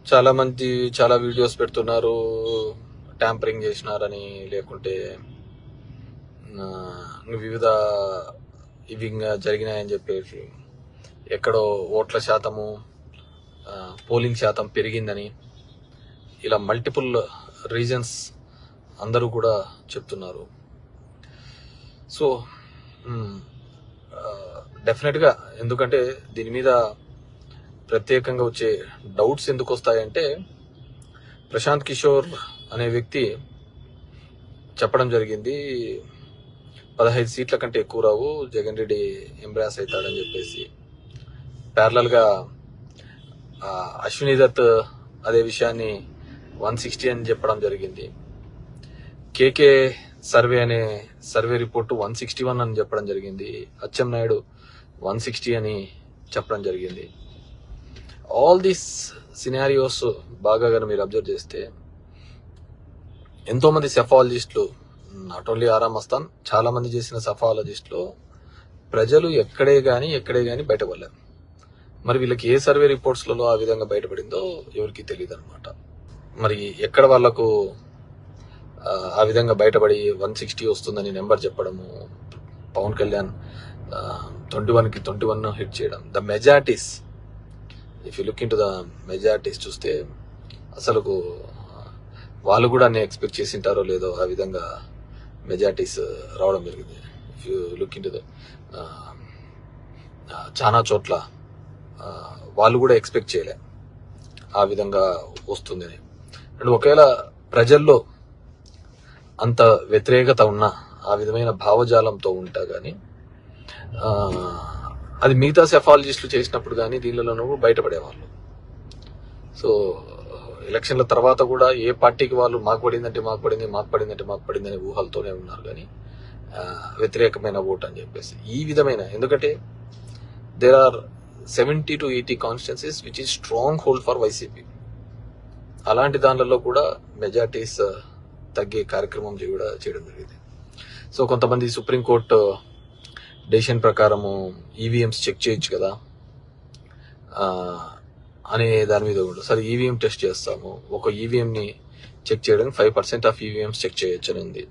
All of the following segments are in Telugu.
చాలా మంది చాలా వీడియోస్ పెడుతున్నారు, ట్యాంపరింగ్ చేసినారని, లేకుంటే ఆ, వివిధ ఇవి ఇంకా జరిగినాయని చెప్పేసి, ఎక్కడో ఓట్ల శాతము పోలింగ్ శాతం పెరిగిందని, ఇలా మల్టిపుల్ రీజన్స్ అందరూ కూడా చెప్తున్నారు. సో డెఫినెట్గా, ఎందుకంటే దీని మీద ప్రత్యేకంగా వచ్చే డౌట్స్ ఎందుకు వస్తాయంటే, ప్రశాంత్ కిషోర్ అనే వ్యక్తి చెప్పడం జరిగింది 15 సీట్ల కంటే ఎక్కువ రావు, జగన్ రెడ్డి ఎంబ్రాస్ అవుతాడని చెప్పేసి. ప్యారలల్గా అశ్విని దత్ అదే విషయాన్ని 160 అని చెప్పడం జరిగింది. కేకే సర్వే రిపోర్టు 161 అని చెప్పడం జరిగింది. అచ్చెం నాయుడు 160 అని చెప్పడం జరిగింది. ఆల్ దీస్ సినారియోస్ బాగా కానీ మీరు అబ్జర్వ్ చేస్తే, ఎంతో మంది సెఫాలజిస్టులు, నాట్ ఓన్లీ ఆరామ్ మస్తాన్, చాలా మంది చేసిన సెఫాలజిస్టులు ప్రజలు ఎక్కడే గాని బయటపడలేరు. మరి వీళ్ళకి ఏ సర్వే రిపోర్ట్స్లలో ఆ విధంగా బయటపడిందో ఎవరికి తెలియదు అనమాట. మరి ఎక్కడ వాళ్లకు ఆ విధంగా బయటపడి 160 వస్తుందని నెంబర్ చెప్పడము, పవన్ కళ్యాణ్ 21కి 21 హిట్ చేయడం, the majorities, if you look in to the majorities చూస్తే అసలు వాళ్ళు కూడా అన్ని ఎక్స్పెక్ట్ చేసింటారో లేదో ఆ విధంగా మెజారిటీస్ రావడం జరిగింది. If you look in to the చాలా చోట్ల వాళ్ళు కూడా ఎక్స్పెక్ట్ చేయలే ఆ విధంగా వస్తుందని. అండ్ ఒకవేళ ప్రజల్లో అంత వ్యతిరేకత ఉన్నా, ఆ విధమైన భావజాలంతో ఉంటా కానీ అది మిగతా సెఫాలజిస్టులు చేసినప్పుడు కానీ దీనిలోనూ బయటపడేవాళ్ళు. సో ఎలక్షన్ల తర్వాత కూడా ఏ పార్టీకి వాళ్ళు మాకు పడిందని ఊహలతోనే ఉన్నారు కానీ వ్యతిరేకమైన ఓట్ అని చెప్పేసి. ఈ విధమైన, ఎందుకంటే there are 70 to 80 constituencies which is strong hold for YCP. అలాంటి దానిలలో కూడా మెజార్టీస్ తగ్గే కార్యక్రమం కూడా చేయడం జరిగింది. సో కొంతమంది సుప్రీంకోర్టు డెసిషన్ ప్రకారము ఈవీఎంస్ చెక్ చేయొచ్చు కదా అనే దాని మీద కూడా, సరే ఈవీఎం టెస్ట్ చేస్తాము, ఒక ఈవీఎంని చెక్ చేయడానికి 5% ఆఫ్ ఈవీఎంస్ చెక్ చేయొచ్చు అని ఉంది.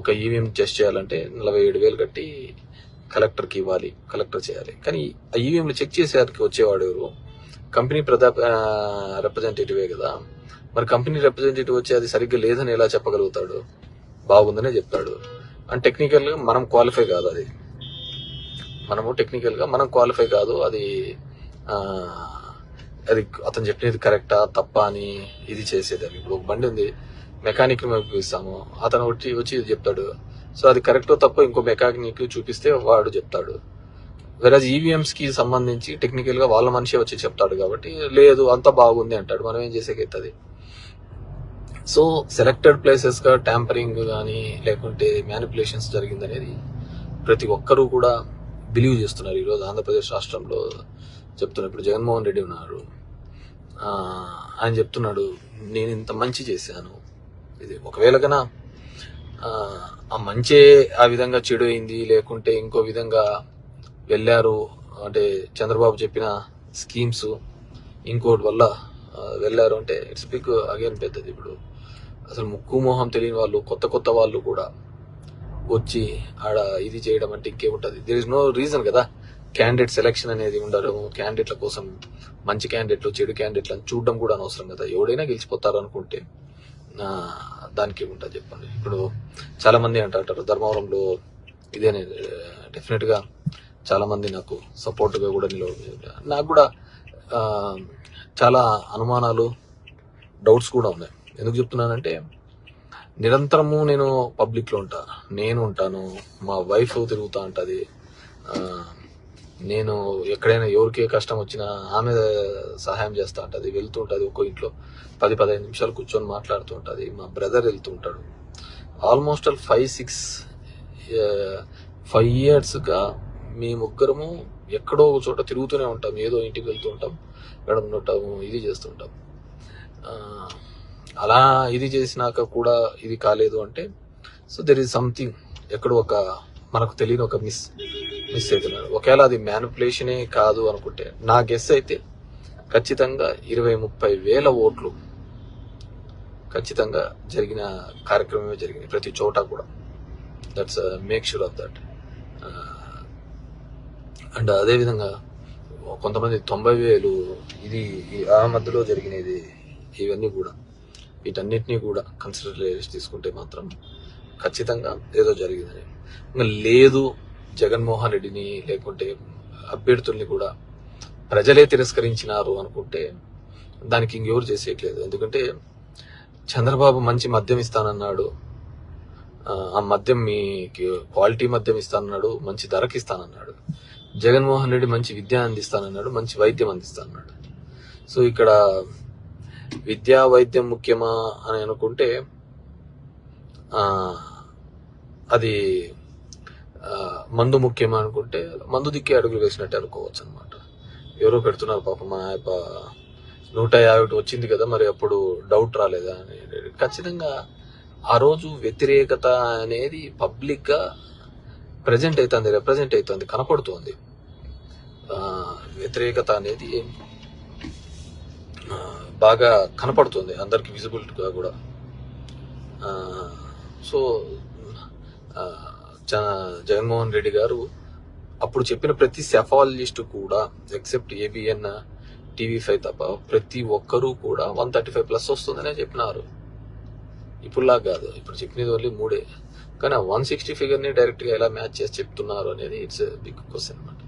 ఒక ఈవీఎం టెస్ట్ చేయాలంటే 47,000 కట్టి కలెక్టర్కి ఇవ్వాలి, కలెక్టర్ చేయాలి. కానీ ఆ ఈవీఎంలు చెక్ చేసేవారికి వచ్చేవాడు ఎవరు? కంపెనీ రిప్రజెంటేటివే కదా. మరి కంపెనీ రిప్రజెంటేటివ్ వచ్చి అది సరిగ్గా లేదని ఎలా చెప్పగలుగుతాడు? బాగుందనే చెప్తాడు. అండ్ టెక్నికల్గా మనం క్వాలిఫై కాదు, మనం క్వాలిఫై కాదు. అది అతను చెప్పినది కరెక్టా తప్ప అని ఇది చేసేది. అది ఇప్పుడు ఒక బండి ఉంది, మెకానిక్ చూపిస్తాము, అతను వచ్చి చెప్తాడు. సో అది కరెక్టో తప్ప ఇంకో మెకానిక్ చూపిస్తే వాడు చెప్తాడు. వెరాజ్ ఈవీఎంస్ కి సంబంధించి టెక్నికల్ గా వాళ్ళ మనిషి వచ్చి చెప్తాడు కాబట్టి లేదు అంతా బాగుంది అంటాడు. మనం ఏం చేసేకైతుంది? సో సెలెక్టెడ్ ప్లేసెస్ గా ట్యాంపరింగ్ కానీ లేకుంటే మ్యానిపులేషన్స్ జరిగిందనేది ప్రతి ఒక్కరూ కూడా బిలీవ్ చేస్తున్నారు. ఈరోజు ఆంధ్రప్రదేశ్ రాష్ట్రంలో చెప్తున్నారు. ఇప్పుడు జగన్మోహన్ రెడ్డి ఉన్నారు, ఆయన చెప్తున్నాడు నేను ఇంత మంచి చేశాను. ఇది ఒకవేళ కన్నా ఆ మంచే ఆ విధంగా చెడు అయింది, లేకుంటే ఇంకో విధంగా వెళ్ళారు అంటే చంద్రబాబు చెప్పిన స్కీమ్స్ ఇంకోటి వల్ల వెళ్ళారు అంటే ఇట్స్ బిగ్ అగైన్ పెద్దది. ఇప్పుడు అసలు ముక్కు మోహం తెలియని వాళ్ళు, కొత్త వాళ్ళు కూడా వచ్చి ఆడ ఇది చేయడం అంటే ఇంకేముంటుంది? దేర్ ఇస్ నో రీజన్ కదా. క్యాండిడేట్ సెలెక్షన్ అనేది ఉండడం, క్యాండిడేట్ల కోసం మంచి క్యాండిడేట్లు చెడు క్యాండిడేట్లు అని చూడడం కూడా అనవసరం కదా. ఎవడైనా గెలిచిపోతారు అనుకుంటే దానికి ఏముంటుంది చెప్పండి. ఇప్పుడు చాలా మంది అంటారు ధర్మవరంలో ఇదే, డెఫినెట్ గా చాలా మంది నాకు సపోర్ట్ గా కూడా నాకు కూడా చాలా అనుమానాలు, డౌట్స్ కూడా ఉన్నాయి. ఎందుకు చెప్తున్నానంటే నిరంతరము నేను పబ్లిక్ లో నేను ఉంటాను, మా వైఫ్ తిరుగుతూ ఉంటుంది, నేను ఎక్కడైనా ఎవరికే కష్టం వచ్చినా ఆమె సహాయం చేస్తూ ఉంటుంది, వెళ్తూ ఉంటుంది. ఒక్కో ఇంట్లో 10-15 నిమిషాలు కూర్చొని మాట్లాడుతూ ఉంటుంది. మా బ్రదర్ వెళ్తూ ఉంటాడు. ఆల్మోస్ట్ 5 yearsగా మీ ముగ్గురము ఎక్కడో ఒక చోట తిరుగుతూనే ఉంటాం, ఏదో ఇంటికి వెళ్తూ ఉంటాం, ఉంటాము, ఇది చేస్తుంటాం. అలా ఇది చేసినాక కూడా ఇది కాలేదు అంటే సో దెర్ ఈజ్ సంథింగ్, ఎక్కడో ఒక మనకు తెలియని ఒక మిస్ అవుతున్నారు. ఒకవేళ అది మ్యానిపులేషనే కాదు అనుకుంటే, నా గెస్ అయితే ఖచ్చితంగా 20-30 వేల ఓట్లు ఖచ్చితంగా జరిగిన కార్యక్రమమే జరిగింది ప్రతి చోట కూడా. That's make sure of that. And అదేవిధంగా కొంతమంది 90,000 ఇది ఆ మధ్యలో జరిగినది ఇవన్నీ కూడా, వీటన్నిటినీ కూడా కన్సిడర్ తీసుకుంటే మాత్రం ఖచ్చితంగా ఏదో జరిగిందని. ఇంకా లేదు జగన్మోహన్ రెడ్డిని లేకుంటే అభ్యర్థుల్ని కూడా ప్రజలే తిరస్కరించినారు అనుకుంటే దానికి ఇంకెవరు చేసేయట్లేదు. ఎందుకంటే చంద్రబాబు మంచి మద్యం ఇస్తానన్నాడు, ఆ మద్యం మీకు క్వాలిటీ మద్యం ఇస్తానన్నాడు, మంచి ధరకి ఇస్తానన్నాడు. జగన్మోహన్ రెడ్డి మంచి విద్య అందిస్తానన్నాడు, మంచి వైద్యం అందిస్తానన్నాడు. సో ఇక్కడ విద్యా వైద్యం ముఖ్యమా అని అనుకుంటే అది మందు ముఖ్యమా అనుకుంటే మందు దిక్కే అడుగులు వేసినట్టు అనుకోవచ్చు అనమాట. ఎవరో పెడుతున్నారు పాపం, మా 150 వచ్చింది కదా, మరి అప్పుడు డౌట్ రాలేదా అని. ఖచ్చితంగా ఆ రోజు వ్యతిరేకత అనేది పబ్లిక్ గా ప్రజెంట్ అవుతుంది, రిప్రజెంట్ అవుతుంది, కనపడుతుంది. వ్యతిరేకత అనేది బాగా కనపడుతుంది అందరికి, విజిబిలిటీగా కూడా. సో జగన్మోహన్ రెడ్డి గారు అప్పుడు చెప్పిన ప్రతి సెఫాలజిస్ట్ కూడా ఎక్సెప్ట్ ఏబిఎన్ TV5 తప్ప ప్రతి ఒక్కరూ కూడా 135+ వస్తుందనే చెప్పినారు. ఇప్పుడులా కాదు, ఇప్పుడు చెప్పినది ఓన్లీ 3, కానీ 160 ఫిగర్ని డైరెక్ట్గా ఎలా మ్యాచ్ చేసి చెప్తున్నారు అనేది ఇట్స్ బిగ్ క్వశ్చన్ అనమాట.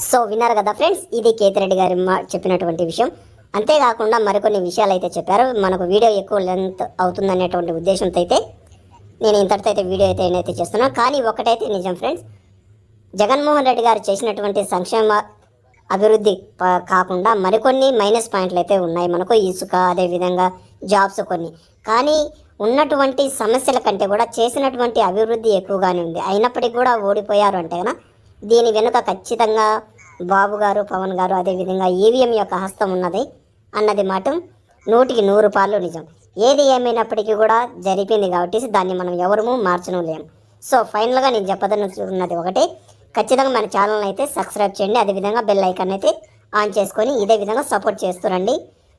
సో విన్నారు కదా ఫ్రెండ్స్, ఇది కేతిరెడ్డి గారి చెప్పినటువంటి విషయం. అంతేకాకుండా మరికొన్ని విషయాలు అయితే చెప్పారు. మనకు వీడియో ఎక్కువ లెంత్ అవుతుందనేటువంటి ఉద్దేశంతో అయితే నేను ఇంతటితో అయితే వీడియో అయితే నేనైతే చేస్తున్నాను. కానీ ఒకటైతే నిజం ఫ్రెండ్స్, జగన్మోహన్ రెడ్డి గారు చేసినటువంటి సంక్షేమ అభివృద్ధి కాకుండా మరికొన్ని మైనస్ పాయింట్లు అయితే ఉన్నాయి మనకు. ఇసుక, అదేవిధంగా జాబ్స్ కొన్ని. కానీ ఉన్నటువంటి సమస్యల కంటే కూడా చేసినటువంటి అభివృద్ధి ఎక్కువగానే ఉంది. అయినప్పటికీ కూడా ఓడిపోయారు అంటే కదా, దీని వెనుక ఖచ్చితంగా బాబు గారు, పవన్ గారు, అదేవిధంగా ఈవీఎం యొక్క హస్తం ఉన్నది అన్నది మాట 100% నిజం. ఏది ఏమైనప్పటికీ కూడా జరిపింది కాబట్టి దాన్ని మనం ఎవరూ మార్చడం లేము. సో ఫైనల్గా నేను చెప్పదనుకున్నది ఒకటే, ఖచ్చితంగా మన ఛానల్ని అయితే సబ్స్క్రైబ్ చేయండి, అదేవిధంగా బెల్ ఐకాన్ అయితే ఆన్ చేసుకొని ఇదే విధంగా సపోర్ట్ చేస్తురండి.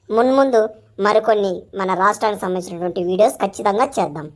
మున్ముందు మరికొన్ని మన రాష్ట్రానికి సంబంధించినటువంటి వీడియోస్ ఖచ్చితంగా చేద్దాం.